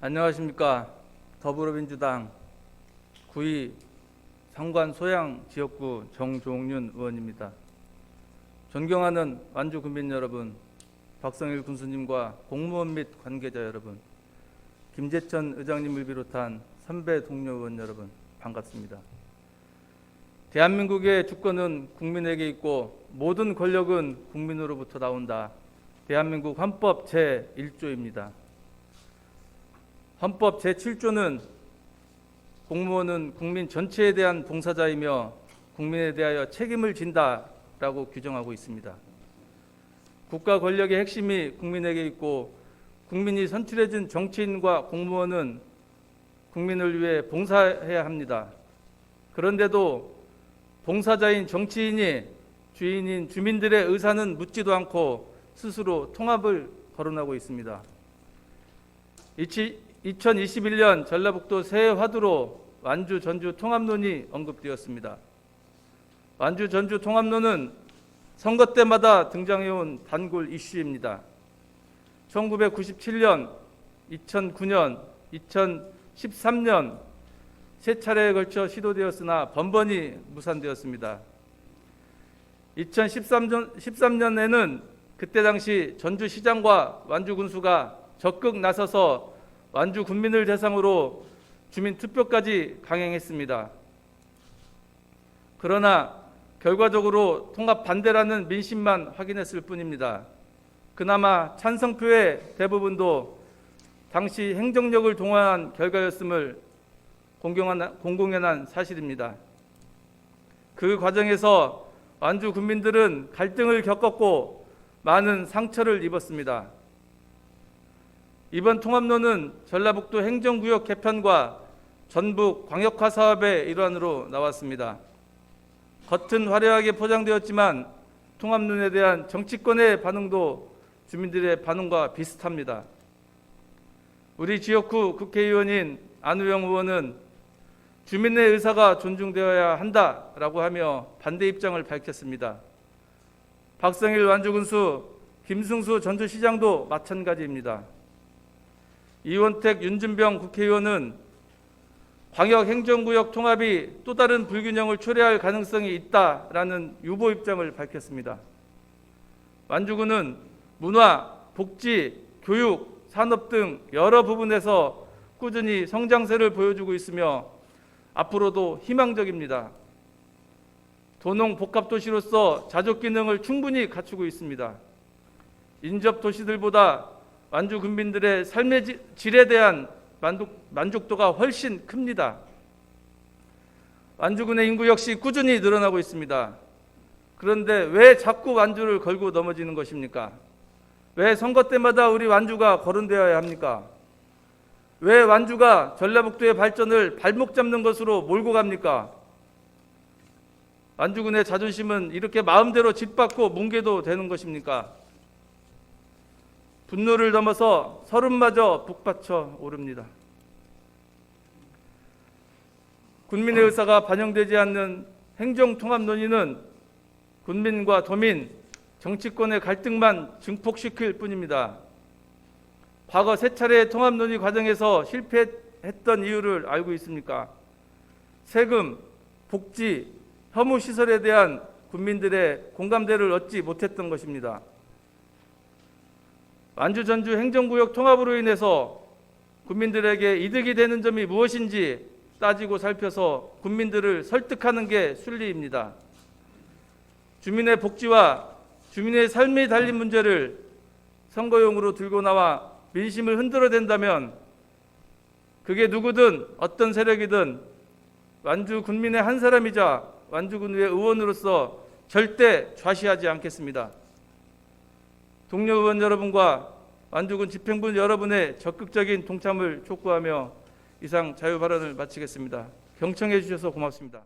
안녕하십니까. 더불어민주당 구의 상관 소양 지역구 정종윤 의원입니다. 존경하는 완주 군민 여러분, 박성일 군수님과 공무원 및 관계자 여러분, 김재천 의장님을 비롯한 선배 동료 의원 여러분, 반갑습니다. 대한민국의 주권은 국민에게 있고 모든 권력은 국민으로부터 나온다. 대한민국 헌법 제1조입니다. 헌법 제7조는 공무원은 국민 전체에 대한 봉사자이며 국민에 대하여 책임을 진다라고 규정하고 있습니다. 국가 권력의 핵심이 국민에게 있고 국민이 선출해준 정치인과 공무원은 국민을 위해 봉사해야 합니다. 그런데도 봉사자인 정치인이 주인인 주민들의 의사는 묻지도 않고 스스로 통합을 거론하고 있습니다. 2021년 전라북도 새해 화두로 완주 전주 통합론이 언급되었습니다. 완주 전주 통합론은 선거 때마다 등장해온 단골 이슈입니다. 1997년, 2009년, 2013년 세 차례에 걸쳐 시도되었으나 번번이 무산되었습니다. 2013년에는 그때 당시 전주시장과 완주군수가 적극 나서서 완주 군민을 대상으로 주민 투표까지 강행했습니다. 그러나 결과적으로 통합 반대라는 민심만 확인했을 뿐입니다. 그나마 찬성표의 대부분도 당시 행정력을 동원한 결과였음을 공공연한 사실입니다. 그 과정에서 완주 군민들은 갈등을 겪었고 많은 상처를 입었습니다. 이번 통합론은 전라북도 행정구역 개편과 전북 광역화 사업의 일환으로 나왔습니다. 겉은 화려하게 포장되었지만 통합론에 대한 정치권의 반응도 주민들의 반응과 비슷합니다. 우리 지역구 국회의원인 안우영 의원은 주민의 의사가 존중되어야 한다라고 하며 반대 입장을 밝혔습니다. 박성일 완주군수, 김승수 전주시장도 마찬가지입니다. 이원택 윤준병 국회의원은 광역행정구역 통합이 또 다른 불균형을 초래할 가능성이 있다라는 유보 입장을 밝혔습니다. 완주군은 문화, 복지, 교육, 산업 등 여러 부분에서 꾸준히 성장세를 보여주고 있으며 앞으로도 희망적입니다. 도농 복합도시로서 자족 기능을 충분히 갖추고 있습니다. 인접 도시들보다 완주 군민들의 삶의 질에 대한 만족도가 훨씬 큽니다. 완주군의 인구 역시 꾸준히 늘어나고 있습니다. 그런데 왜 자꾸 완주를 걸고 넘어지는 것입니까? 왜 선거 때마다 우리 완주가 거론되어야 합니까? 왜 완주가 전라북도의 발전을 발목 잡는 것으로 몰고 갑니까? 완주군의 자존심은 이렇게 마음대로 짓밟고 뭉개도 되는 것입니까? 분노를 넘어서 서름마저 북받쳐 오릅니다. 군민의 의사가 반영되지 않는 행정통합 논의는 군민과 도민, 정치권의 갈등만 증폭시킬 뿐입니다. 과거 세 차례의 통합 논의 과정에서 실패했던 이유를 알고 있습니까? 세금, 복지, 혐오시설에 대한 군민들의 공감대를 얻지 못했던 것입니다. 완주 전주 행정구역 통합으로 인해서 국민들에게 이득이 되는 점이 무엇인지 따지고 살펴서 국민들을 설득하는 게 순리입니다. 주민의 복지와 주민의 삶이 달린 문제를 선거용으로 들고 나와 민심을 흔들어댄다면 그게 누구든 어떤 세력이든 완주 군민의 한 사람이자 완주군의 의원으로서 절대 좌시하지 않겠습니다. 동료 의원 여러분과 완주군 집행부 여러분의 적극적인 동참을 촉구하며 이상 자유발언을 마치겠습니다. 경청해 주셔서 고맙습니다.